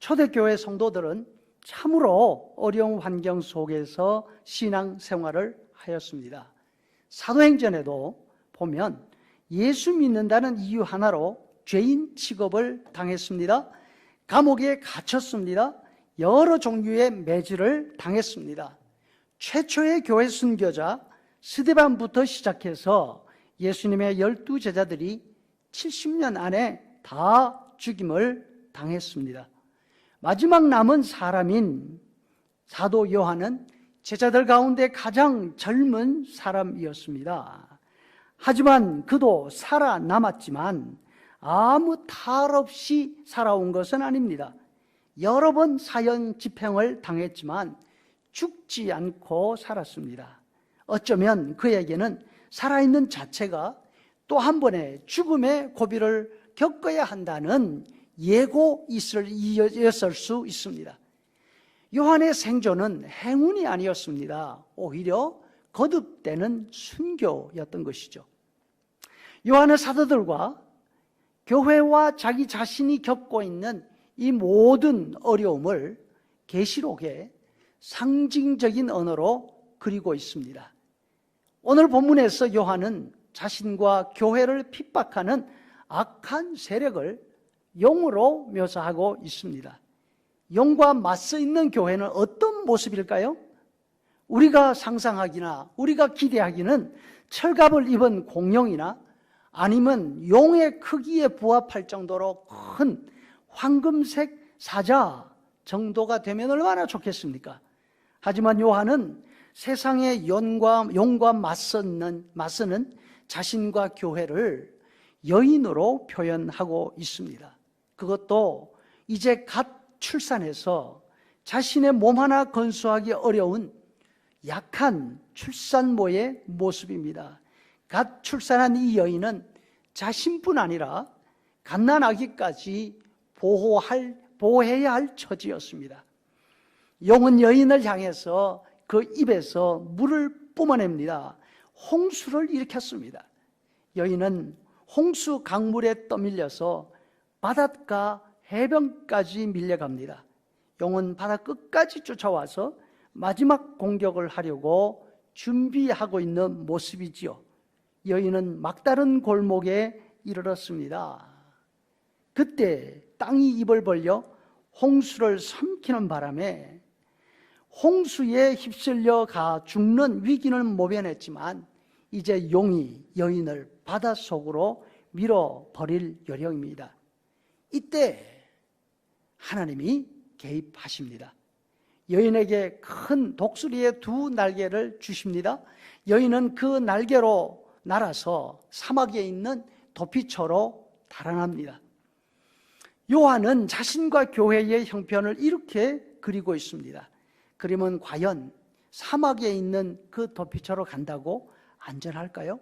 초대교회 성도들은 참으로 어려운 환경 속에서 신앙생활을 하였습니다. 사도행전에도 보면 예수 믿는다는 이유 하나로 죄인 취급을 당했습니다. 감옥에 갇혔습니다. 여러 종류의 매질을 당했습니다. 최초의 교회 순교자 스데반부터 시작해서 예수님의 12제자들이 70년 안에 다 죽임을 당했습니다. 마지막 남은 사람인 사도 요한은 제자들 가운데 가장 젊은 사람이었습니다. 하지만 그도 살아남았지만 아무 탈 없이 살아온 것은 아닙니다. 여러 번 사형 집행을 당했지만 죽지 않고 살았습니다. 어쩌면 그에게는 살아있는 자체가 또 한 번의 죽음의 고비를 겪어야 한다는 예고였을 수 있습니다. 요한의 생존은 행운이 아니었습니다. 오히려 거듭되는 순교였던 것이죠. 요한은 사도들과 교회와 자기 자신이 겪고 있는 이 모든 어려움을 계시록에 상징적인 언어로 그리고 있습니다. 오늘 본문에서 요한은 자신과 교회를 핍박하는 악한 세력을 용으로 묘사하고 있습니다. 용과 맞서 있는 교회는 어떤 모습일까요? 우리가 상상하기나 우리가 기대하기는 철갑을 입은 공룡이나 아니면 용의 크기에 부합할 정도로 큰 황금색 사자 정도가 되면 얼마나 좋겠습니까? 하지만 요한은 세상의 용과 맞서는 자신과 교회를 여인으로 표현하고 있습니다. 그것도 이제 갓 출산해서 자신의 몸 하나 건수하기 어려운 약한 출산모의 모습입니다. 갓 출산한 이 여인은 자신뿐 아니라 갓난아기까지 보호해야 할 처지였습니다. 용은 여인을 향해서 그 입에서 물을 뿜어냅니다. 홍수를 일으켰습니다. 여인은 홍수 강물에 떠밀려서 바닷가 해변까지 밀려갑니다. 용은 바다 끝까지 쫓아와서 마지막 공격을 하려고 준비하고 있는 모습이지요. 여인은 막다른 골목에 이르렀습니다. 그때 땅이 입을 벌려 홍수를 삼키는 바람에 홍수에 휩쓸려 가 죽는 위기는 모면했지만 이제 용이 여인을 바닷속으로 밀어버릴 요령입니다. 이때 하나님이 개입하십니다. 여인에게 큰 독수리의 2 날개를 주십니다. 여인은 그 날개로 날아서 사막에 있는 도피처로 달아납니다. 요한은 자신과 교회의 형편을 이렇게 그리고 있습니다. 그러면 과연 사막에 있는 그 도피처로 간다고 안전할까요?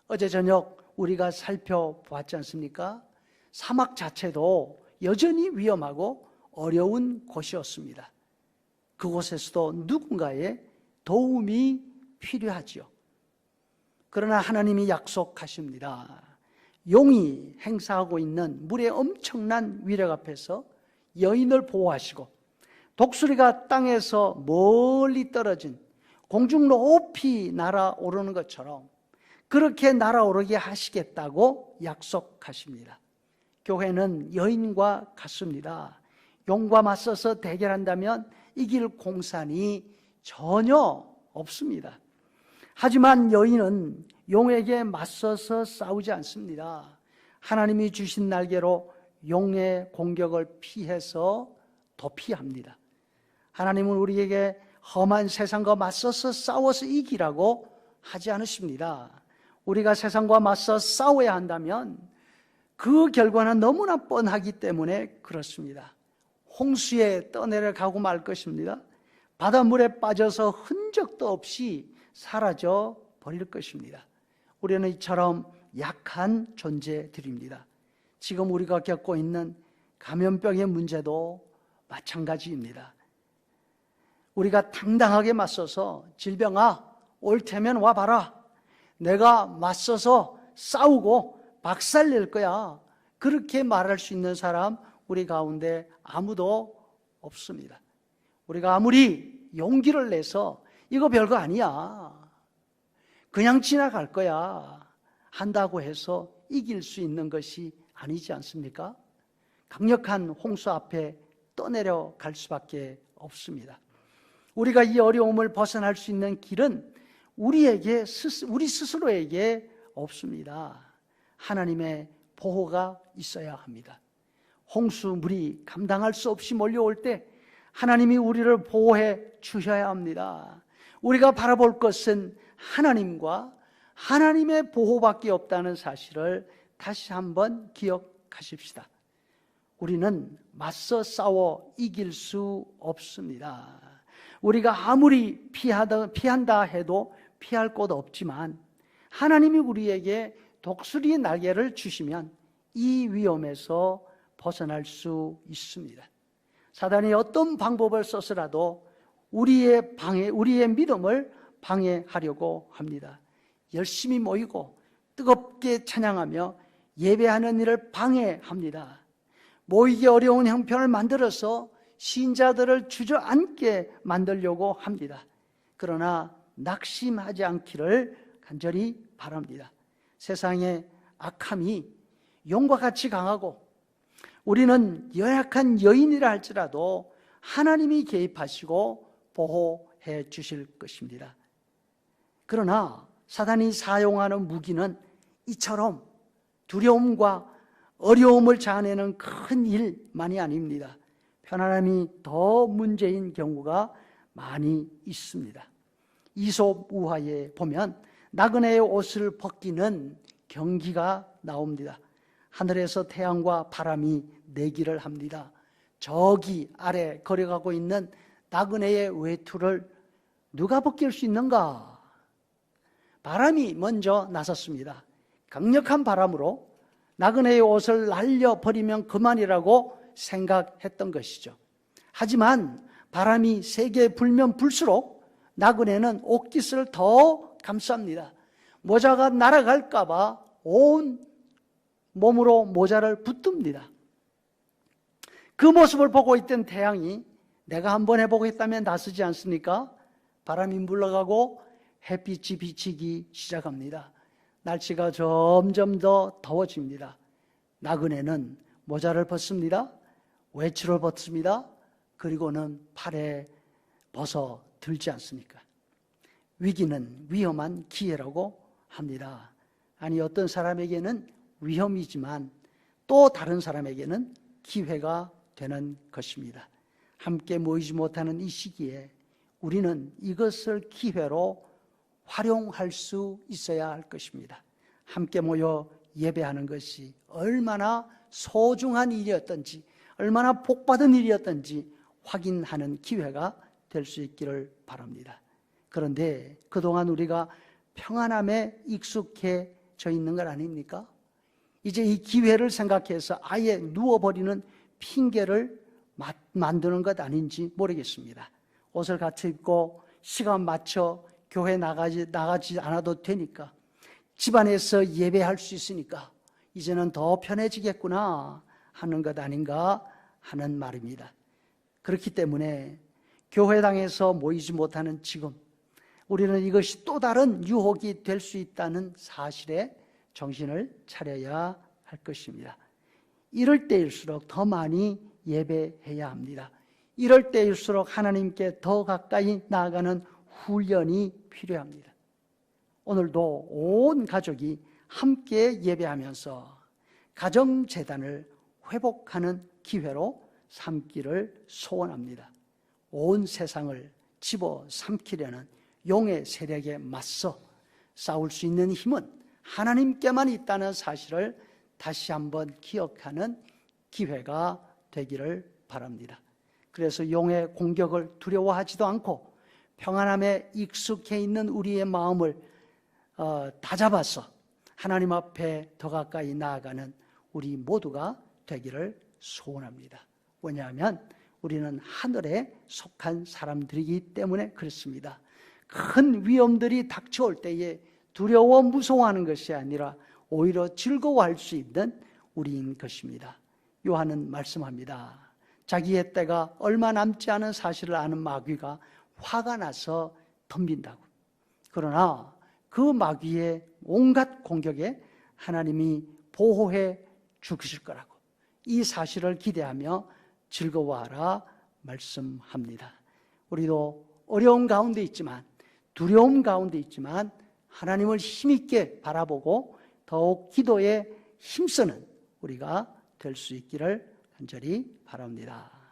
어제 저녁 우리가 살펴보았지 않습니까? 사막 자체도 여전히 위험하고 어려운 곳이었습니다. 그곳에서도 누군가의 도움이 필요하지요. 그러나 하나님이 약속하십니다. 용이 행사하고 있는 물의 엄청난 위력 앞에서 여인을 보호하시고 독수리가 땅에서 멀리 떨어진 공중 높이 날아오르는 것처럼 그렇게 날아오르게 하시겠다고 약속하십니다. 교회는 여인과 같습니다. 용과 맞서서 대결한다면 이길 공산이 전혀 없습니다. 하지만 여인은 용에게 맞서서 싸우지 않습니다. 하나님이 주신 날개로 용의 공격을 피해서 도피합니다. 하나님은 우리에게 험한 세상과 맞서서 싸워서 이기라고 하지 않으십니다. 우리가 세상과 맞서 싸워야 한다면 그 결과는 너무나 뻔하기 때문에 그렇습니다. 홍수에 떠내려가고 말 것입니다. 바닷물에 빠져서 흔적도 없이 사라져 버릴 것입니다. 우리는 이처럼 약한 존재들입니다. 지금 우리가 겪고 있는 감염병의 문제도 마찬가지입니다. 우리가 당당하게 맞서서 질병아 올 테면 와봐라, 내가 맞서서 싸우고 박살낼 거야, 그렇게 말할 수 있는 사람 우리 가운데 아무도 없습니다. 우리가 아무리 용기를 내서 이거 별거 아니야, 그냥 지나갈 거야 한다고 해서 이길 수 있는 것이 아니지 않습니까? 강력한 홍수 앞에 떠내려갈 수밖에 없습니다. 우리가 이 어려움을 벗어날 수 있는 길은 우리 스스로에게 없습니다. 하나님의 보호가 있어야 합니다. 홍수물이 감당할 수 없이 몰려올 때 하나님이 우리를 보호해 주셔야 합니다. 우리가 바라볼 것은 하나님과 하나님의 보호밖에 없다는 사실을 다시 한번 기억하십시다. 우리는 맞서 싸워 이길 수 없습니다. 우리가 아무리 피한다 해도 피할 곳 없지만 하나님이 우리에게 독수리 날개를 주시면 이 위험에서 벗어날 수 있습니다. 사단이 어떤 방법을 써서라도 우리의 믿음을 방해하려고 합니다. 열심히 모이고 뜨겁게 찬양하며 예배하는 일을 방해합니다. 모이기 어려운 형편을 만들어서 신자들을 주저앉게 만들려고 합니다. 그러나 낙심하지 않기를 간절히 바랍니다. 세상의 악함이 용과 같이 강하고 우리는 연약한 여인이라 할지라도 하나님이 개입하시고 보호해 주실 것입니다. 그러나 사단이 사용하는 무기는 이처럼 두려움과 어려움을 자아내는 큰 일만이 아닙니다. 편안함이 더 문제인 경우가 많이 있습니다. 이솝 우화에 보면 나그네의 옷을 벗기는 경기가 나옵니다. 하늘에서 태양과 바람이 내기를 합니다. 저기 아래 걸어가고 있는 나그네의 외투를 누가 벗길 수 있는가? 바람이 먼저 나섰습니다. 강력한 바람으로 나그네의 옷을 날려버리면 그만이라고 생각했던 것이죠. 하지만 바람이 세게 불면 불수록 나그네는 옷깃을 더 감쌉니다. 모자가 날아갈까 봐 온 몸으로 모자를 붙듭니다. 그 모습을 보고 있던 태양이 내가 한번 해보겠다면 나서지 않습니까? 바람이 물러가고 햇빛이 비치기 시작합니다. 날씨가 점점 더 더워집니다. 나그네는 모자를 벗습니다. 외투를 벗습니다. 그리고는 팔에 벗어 들지 않습니까? 위기는 위험한 기회라고 합니다. 아니, 어떤 사람에게는 위험이지만 또 다른 사람에게는 기회가 되는 것입니다. 함께 모이지 못하는 이 시기에 우리는 이것을 기회로 활용할 수 있어야 할 것입니다. 함께 모여 예배하는 것이 얼마나 소중한 일이었던지, 얼마나 복받은 일이었던지 확인하는 기회가 될 수 있기를 바랍니다. 그런데 그동안 우리가 평안함에 익숙해져 있는 것 아닙니까? 이제 이 기회를 생각해서 아예 누워버리는 핑계를 만드는 것 아닌지 모르겠습니다. 옷을 같이 입고 시간 맞춰 교회 나가지 않아도 되니까, 집안에서 예배할 수 있으니까 이제는 더 편해지겠구나 하는 것 아닌가 하는 말입니다. 그렇기 때문에 교회당에서 모이지 못하는 지금 우리는 이것이 또 다른 유혹이 될 수 있다는 사실에 정신을 차려야 할 것입니다. 이럴 때일수록 더 많이 예배해야 합니다. 이럴 때일수록 하나님께 더 가까이 나아가는 훈련이 필요합니다. 오늘도 온 가족이 함께 예배하면서 가정재단을 회복하는 기회로 삼기를 소원합니다. 온 세상을 집어삼키려는 용의 세력에 맞서 싸울 수 있는 힘은 하나님께만 있다는 사실을 다시 한번 기억하는 기회가 되기를 바랍니다. 그래서 용의 공격을 두려워하지도 않고 평안함에 익숙해 있는 우리의 마음을 다잡아서 하나님 앞에 더 가까이 나아가는 우리 모두가 되기를 소원합니다. 왜냐하면 우리는 하늘에 속한 사람들이기 때문에 그렇습니다. 큰 위험들이 닥쳐올 때에 두려워 무서워하는 것이 아니라 오히려 즐거워할 수 있는 우리인 것입니다. 요한은 말씀합니다. 자기의 때가 얼마 남지 않은 사실을 아는 마귀가 화가 나서 덤빈다고. 그러나 그 마귀의 온갖 공격에 하나님이 보호해 주실 거라고, 이 사실을 기대하며 즐거워하라 말씀합니다. 우리도 어려움 가운데 있지만, 두려움 가운데 있지만 하나님을 힘있게 바라보고 더욱 기도에 힘쓰는 우리가 될 수 있기를 간절히 바랍니다.